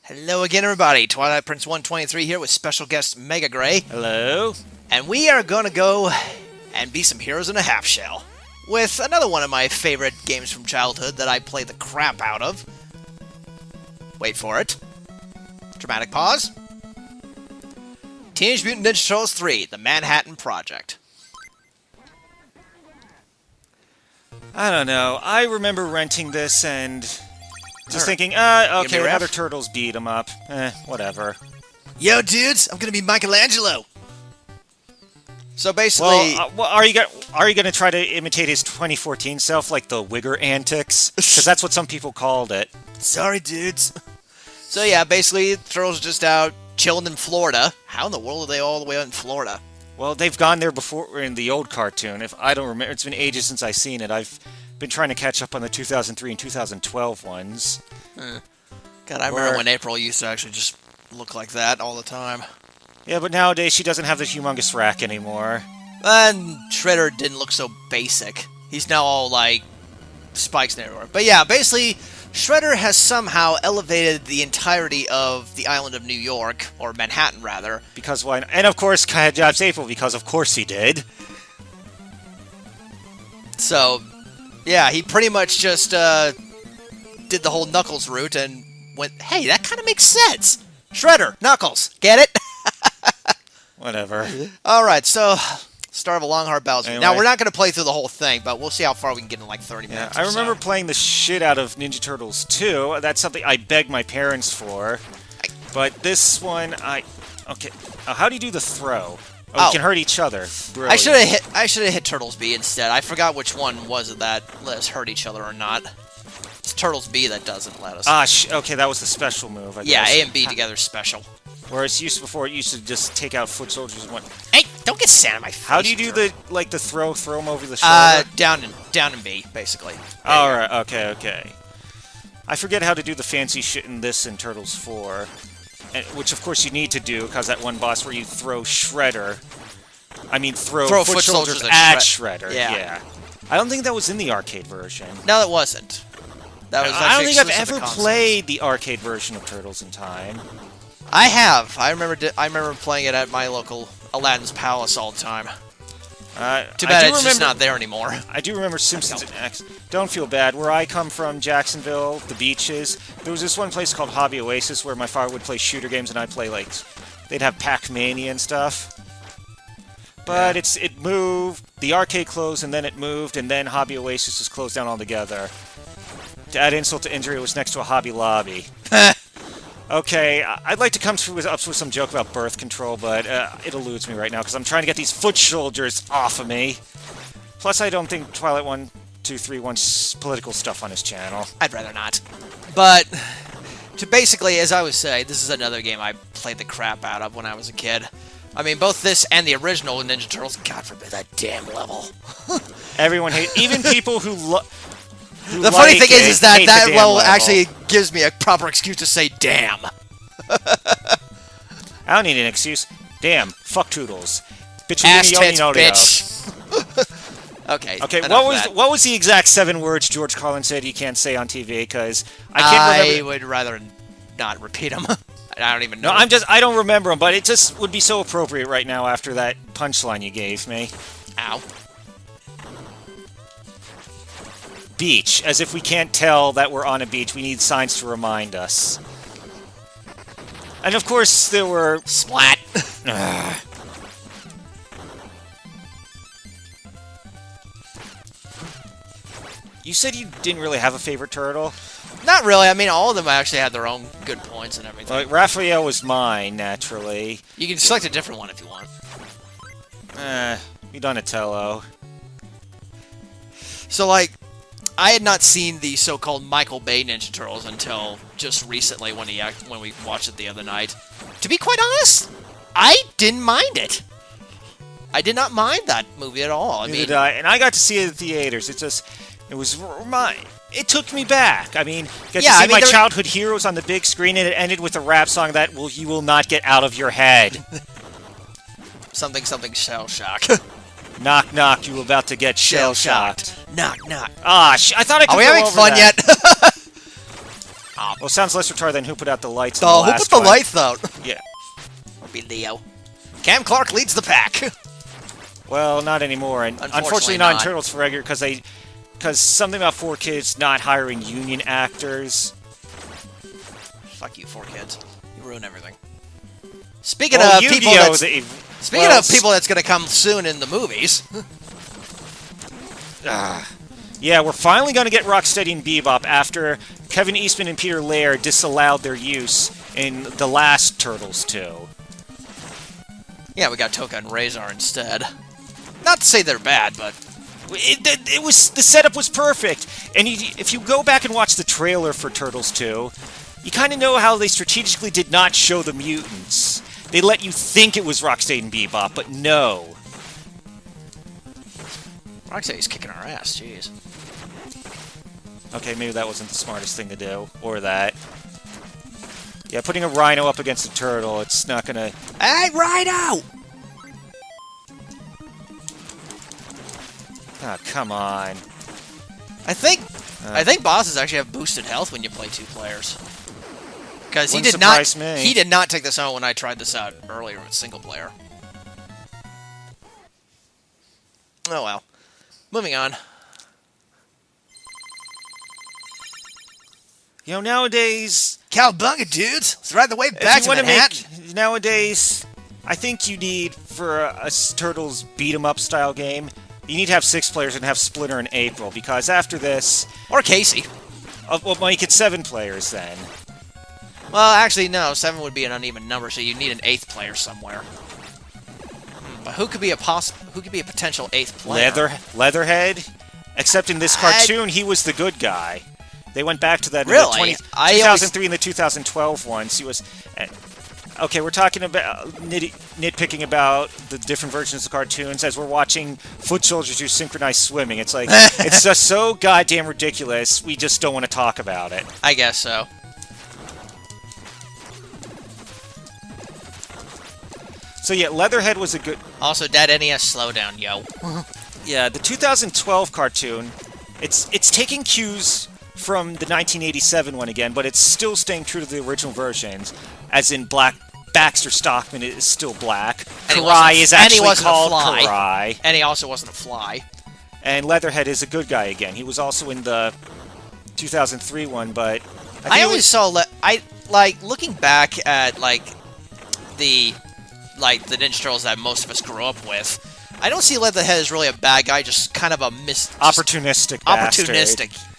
Hello again, everybody. Twilight Prince 123 here with special guest Megagrey. Hello. And we are going to go and be some heroes in a half shell with another one of my favorite games from childhood that I played the crap out of. Wait for it. Dramatic pause. Teenage Mutant Ninja Turtles 3, The Manhattan Project. I don't know. I remember renting this and just thinking, okay, another Turtles beat 'em up. Whatever. Yo, dudes, I'm going to be Michelangelo. So basically... Well, are you going to try to imitate his 2014 self, like the Wigger antics? Because that's what some people called it. Sorry, dudes. So yeah, basically, Turtles are just out chilling in Florida. How in the world are they all the way out in Florida? Well, they've gone there before in the old cartoon. If I don't remember, it's been ages since I've seen it. I've been trying to catch up on the 2003 and 2012 ones. God, I remember when April used to actually just look like that all the time. Yeah, but nowadays she doesn't have the humongous rack anymore. And Shredder didn't look so basic. He's now all, like, spikes and everywhere. But yeah, basically, Shredder has somehow elevated the entirety of the island of New York, or Manhattan, rather. Because why? And of course, Jobs April, because of course he did. So, yeah, he pretty much just did the whole Knuckles route and went, hey, that kind of makes sense. Shredder, Knuckles, get it? Whatever. Alright, so, start of a long, hard battle. Anyway. Now, we're not going to play through the whole thing, but we'll see how far we can get in like 30 minutes. I remember playing the shit out of Ninja Turtles 2. That's something I begged my parents for. But this one, okay. How do you do the throw? Oh, we can hurt each other. Brilliant. I should have hit Turtles B instead. I forgot which one was it that let us hurt each other or not. It's Turtles B that doesn't let us. Okay, that was the special move. I yeah, guess. A and B together is special. Whereas before it used to just take out foot soldiers and one. Hey, don't get sand on my face. How do you do the throw them over the shoulder? Down and B, basically. All right, okay. I forget how to do the fancy shit in this in Turtles 4. Which, of course, you need to do, because that one boss where you throw Shredder... I mean, throw foot soldiers at Shredder. Yeah. I don't think that was in the arcade version. No, it wasn't. That was I don't think I've ever consoles. played the arcade version of Turtles in Time. I have. I remember playing it at my local Aladdin's Palace all the time. Too bad it's just not there anymore. I do remember Simpsons and X. Don't feel bad. Where I come from, Jacksonville, the beaches, there was this one place called Hobby Oasis where my father would play shooter games and I'd play, like, they'd have Pac-Mania and stuff. But it moved, the arcade closed, and then it moved, and then Hobby Oasis was closed down altogether. To add insult to injury, it was next to a Hobby Lobby. Okay, I'd like to come up with some joke about birth control, but it eludes me right now, because I'm trying to get these foot soldiers off of me. Plus, I don't think Twilight 123 wants political stuff on his channel. I'd rather not. But, to basically, as I was saying, this is another game I played the crap out of when I was a kid. I mean, both this and the original Ninja Turtles, God forbid that damn level. Everyone hates, even people who the funny thing is that level actually gives me a proper excuse to say damn. I don't need an excuse. Damn, fuck Toodles. Bitch, ass tits, bitch. Okay. Okay, what was the exact 7 words George Carlin said you can't say on TV? Because I can't remember. I would rather not repeat them. I don't even know. No, I don't remember them, but it just would be so appropriate right now after that punchline you gave me. Ow. Beach. As if we can't tell that we're on a beach. We need signs to remind us. And of course, there were... Splat. You said you didn't really have a favorite turtle? Not really. I mean, all of them actually had their own good points and everything. Like, Raphael was mine, naturally. You can select a different one if you want. Donatello. So, like, I had not seen the so-called Michael Bay Ninja Turtles until just recently when we watched it the other night. To be quite honest, I didn't mind it. I did not mind that movie at all. Neither did I. And I got to see it in the theaters. It took me back. I mean, got to see my childhood heroes on the big screen, and it ended with a rap song that you will not get out of your head. Something shell shock. Knock knock, you about to get shell shocked. Knock knock. I thought I could. Are we having fun yet? top. Well, sounds less retarded than who put out the lights. Oh, who put the one. lights out? Yeah. Would be Leo. Cam Clark leads the pack. Well, not anymore, and unfortunately not in Turtles for regular because something about 4Kids not hiring union actors. Fuck you, 4Kids. You ruin everything. Speaking of people that's gonna come soon in the movies. Yeah, we're finally gonna get Rocksteady and Bebop after Kevin Eastman and Peter Laird disallowed their use in the last Turtles 2. Yeah, we got Toka and Razor instead. Not to say they're bad, but it was the setup was perfect. And if you go back and watch the trailer for Turtles 2, you kind of know how they strategically did not show the mutants. They let you think it was Rocksteady and Bebop, but no. Rocksteady's kicking our ass, jeez. Okay, maybe that wasn't the smartest thing to do, or that. Yeah, putting a Rhino up against a turtle, it's not gonna... Hey, Rhino! Oh, come on. I think bosses actually have boosted health when you play 2 players. Because he did not take this out when I tried this out earlier with single player. Oh well. Moving on. You know, nowadays... Cowabunga, dudes! Let's ride the wave back to Manhattan! Nowadays, I think you need, for a Turtles beat-em-up style game, you need to have 6 players and have Splinter and April, because after this... Or Casey. Well, make it 7 players, then. Well, actually, no. 7 would be an uneven number, so you need an 8th player somewhere. But who could be a potential 8th player? Leatherhead? Except in this cartoon, he was the good guy. They went back to that really? in the 2003 and the 2012 ones. He was... Okay, we're talking about nitpicking about the different versions of cartoons as we're watching foot soldiers do synchronized swimming. It's like, it's just so goddamn ridiculous, we just don't want to talk about it. I guess so. So yeah, Leatherhead was a good... Also, that NES slowdown, yo. Yeah, the 2012 cartoon, it's taking cues from the 1987 one again, but it's still staying true to the original versions, as in Baxter Stockman is still black. Karai is actually called Karai. And he also wasn't a fly. And Leatherhead is a good guy again. He was also in the 2003 one, but... I always saw... looking back at, the Ninja Turtles that most of us grew up with, I don't see Leatherhead as really a bad guy, just kind of a opportunistic bastard.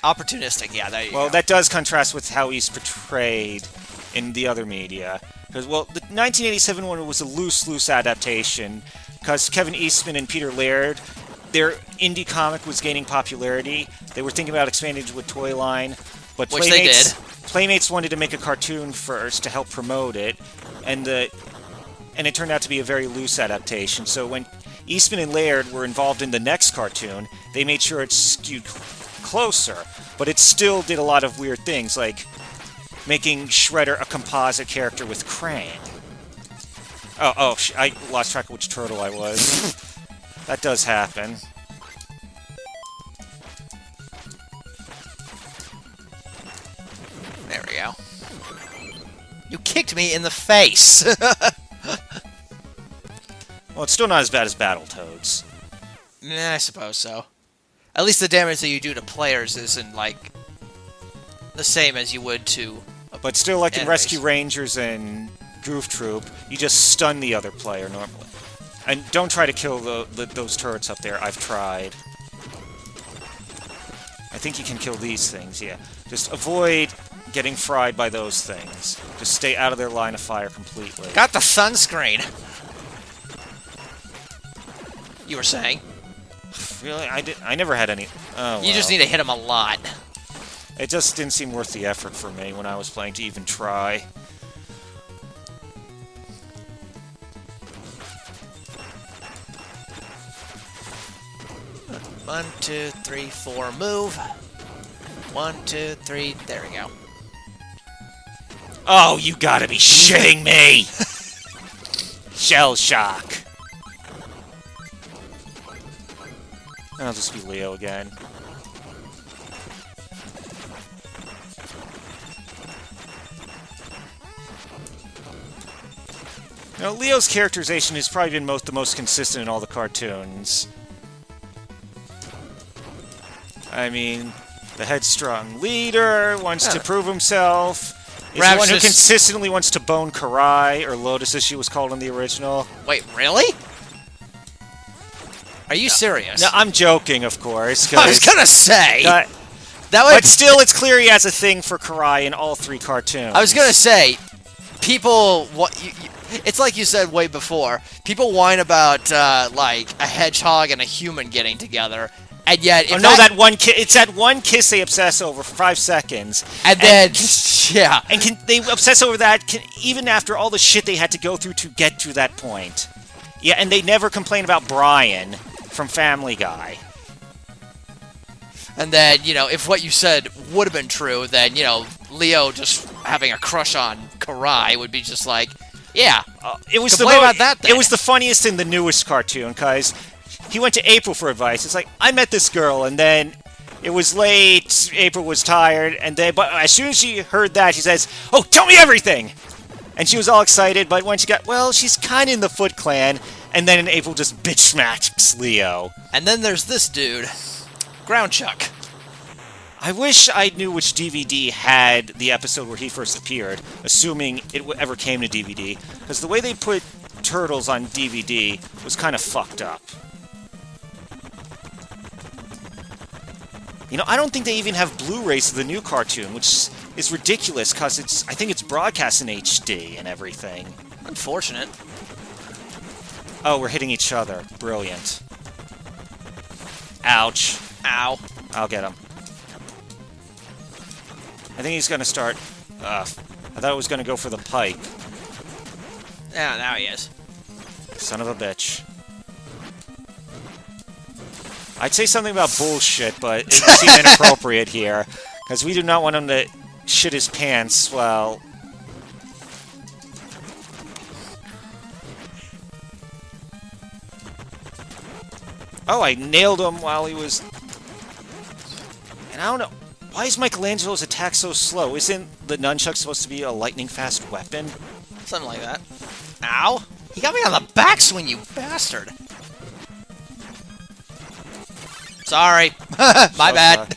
Opportunistic, yeah, there you go. Well, that does contrast with how he's portrayed in the other media. Because, well, the 1987 one was a loose adaptation, because Kevin Eastman and Peter Laird, their indie comic was gaining popularity. They were thinking about expanding to a toy line, but Playmates wanted to make a cartoon first to help promote it, and it turned out to be a very loose adaptation. So when Eastman and Laird were involved in the next cartoon, they made sure it skewed closer, but it still did a lot of weird things, like making Shredder a composite character with Krang. I lost track of which turtle I was. That does happen. There we go. You kicked me in the face! Well, it's still not as bad as Battletoads. Nah, I suppose so. At least the damage that you do to players isn't, the same as you would to... But still, like in Rescue Rangers and Goof Troop, you just stun the other player normally. And don't try to kill those turrets up there. I've tried. I think you can kill these things, yeah. Just avoid getting fried by those things. Just stay out of their line of fire completely. Got the sunscreen! You were saying? Really? I never had any... Oh, You just need to hit him a lot. It just didn't seem worth the effort for me when I was playing to even try. One, two, three, four, move. 1, 2, 3, there we go. Oh, you gotta be shitting me! Shell shock. I'll just be Leo again. You know, Leo's characterization has probably been the most consistent in all the cartoons. I mean, the headstrong leader wants to prove himself. Is the one who consistently wants to bone Karai, or Lotus as she was called in the original. Wait, really? Are you serious? No, I'm joking, of course. I was gonna say that but still, it's clear he has a thing for Karai in all 3 cartoons. I was gonna say, people. It's like you said way before. People whine about like a hedgehog and a human getting together, and yet that one kiss. It's that one kiss they obsess over for 5 seconds, and then yeah, and they obsess over that even after all the shit they had to go through to get to that point. Yeah, and they never complain about Brian from Family Guy. And then, if what you said would have been true, then, Leo just having a crush on Karai would be just like, yeah, it was about that then. It was the funniest in the newest cartoon, because he went to April for advice. It's like, I met this girl, and then it was late, April was tired, but as soon as she heard that, she says, oh, tell me everything! And she was all excited, but when she got, she's kind of in the Foot Clan, and then April just bitch smacks Leo. And then there's this dude, Ground Chuck. I wish I knew which DVD had the episode where he first appeared, assuming it ever came to DVD, because the way they put Turtles on DVD was kind of fucked up. I don't think they even have Blu-rays of the new cartoon, which is ridiculous, because I think it's broadcast in HD and everything. Unfortunate. Oh, we're hitting each other. Brilliant. Ouch. Ow. I'll get him. I think he's going to start... I thought it was going to go for the pipe. Yeah, now he is. Son of a bitch. I'd say something about bullshit, but it seems inappropriate here. Because we do not want him to shit his pants while... Oh, I nailed him while he was... And I don't know... Why is Michelangelo's attack so slow? Isn't the nunchuck supposed to be a lightning-fast weapon? Something like that. Ow! He got me on the backswing, you bastard! Sorry. My bad.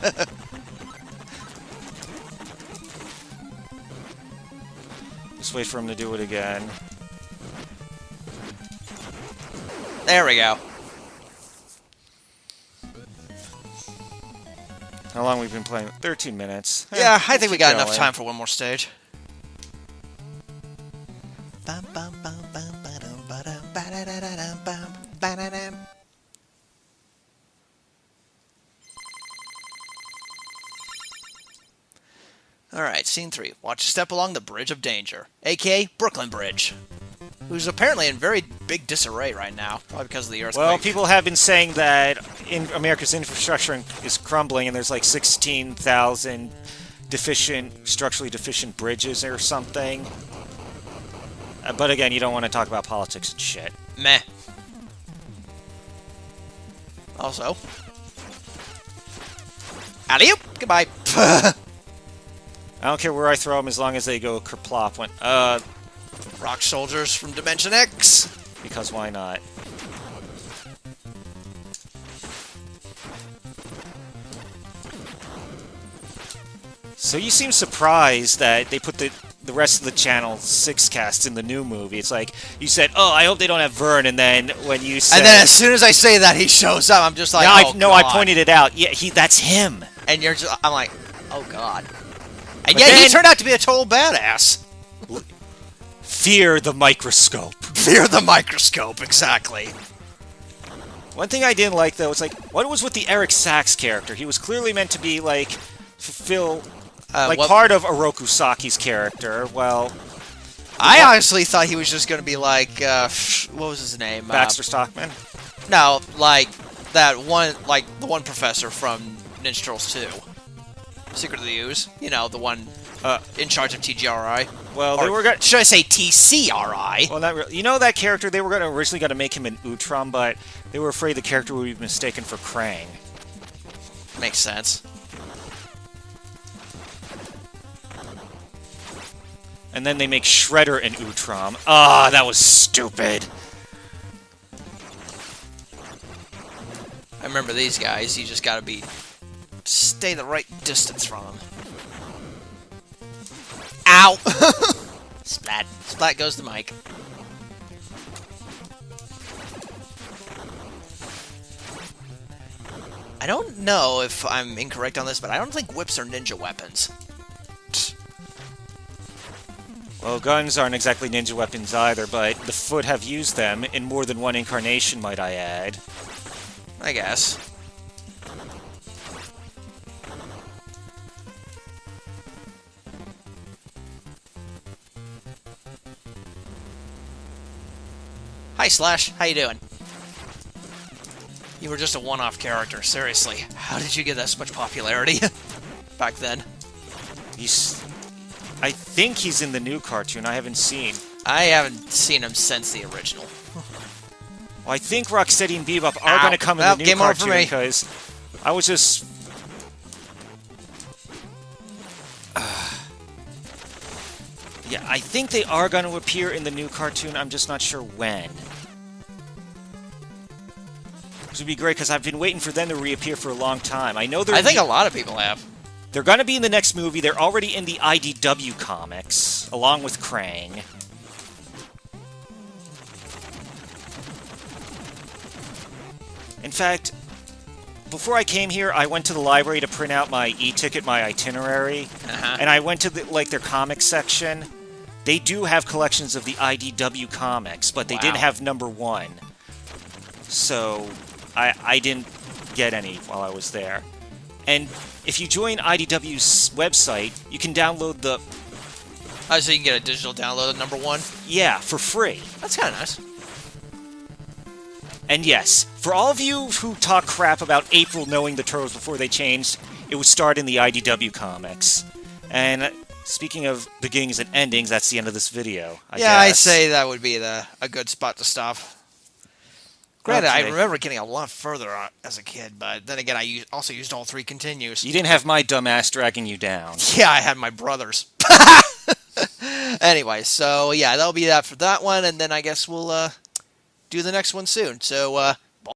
Just wait for him to do it again. There we go. How long we've been playing? 13 minutes. Yeah, I think we got enough time for one more stage. Alright, scene 3. Watch a step along the Bridge of Danger, a.k.a. Brooklyn Bridge, who's apparently in very big disarray right now, probably because of the earthquake. Well, people have been saying that America's infrastructure is crumbling, and there's like 16,000 structurally deficient bridges or something. But again, you don't want to talk about politics and shit. Meh. Also, alley-oop! Goodbye. I don't care where I throw them as long as they go kerplop. Rock soldiers from Dimension X. Because why not? So you seem surprised that they put the rest of the Channel 6 cast in the new movie. It's like, you said, oh, I hope they don't have Vern, and then when you said... And then as soon as I say that, he shows up. I'm just like, I pointed it out. Yeah, that's him. And I'm like, oh, God. And yet he turned out to be a total badass. Fear the microscope. Fear the microscope, exactly. One thing I didn't like, though, is like, what was with the Eric Sachs character? He was clearly meant to be, like, fulfill... part of Oroku Saki's character. Well, I honestly thought he was just going to be like, what was his name? Baxter Stockman? No, like that one, like the one professor from Ninja Turtles 2, Secret of the Ooze. You know, the one in charge of TGRI. Well, they were going. Should I say TCRI? Well, not really. You know that character? They were originally going to make him an Utrom, but they were afraid the character would be mistaken for Krang. Makes sense. And then they make Shredder and Utrom. Ah, that was stupid. I remember these guys. You just gotta stay the right distance from them. Ow! Splat. Splat goes to Mike. I don't know if I'm incorrect on this, but I don't think whips are ninja weapons. Well, guns aren't exactly ninja weapons either, but the Foot have used them in more than one incarnation, might I add. I guess. Hi, Slash. How you doing? You were just a one-off character, seriously. How did you get that much popularity back then? I think he's in the new cartoon. I haven't seen. I haven't seen him since the original. Well, I think Rocksteady and Bebop are going to come in the new game over for cartoon me. because I was just... yeah, I think they are going to appear in the new cartoon. I'm just not sure when. Which would be great because I've been waiting for them to reappear for a long time. I know they're... I think a lot of people have. They're going to be in the next movie. They're already in the IDW comics, along with Krang. In fact, before I came here, I went to the library to print out my e-ticket, my itinerary, and I went to their comics section. They do have collections of the IDW comics, but they didn't have #1. So I didn't get any while I was there. And if you join IDW's website, you can download the... Oh, so you can get a digital download of #1? Yeah, for free. That's kind of nice. And yes, for all of you who talk crap about April knowing the Turtles before they changed, it would start in the IDW comics. And speaking of beginnings and endings, that's the end of this video, I guess. I'd say that would be a good spot to stop. Granted, Okay. I remember getting a lot further as a kid, but then again, I also used all 3 continues. You didn't have my dumbass dragging you down. Yeah, I had my brothers. Anyway, so yeah, that'll be that for that one, and then I guess we'll do the next one soon. So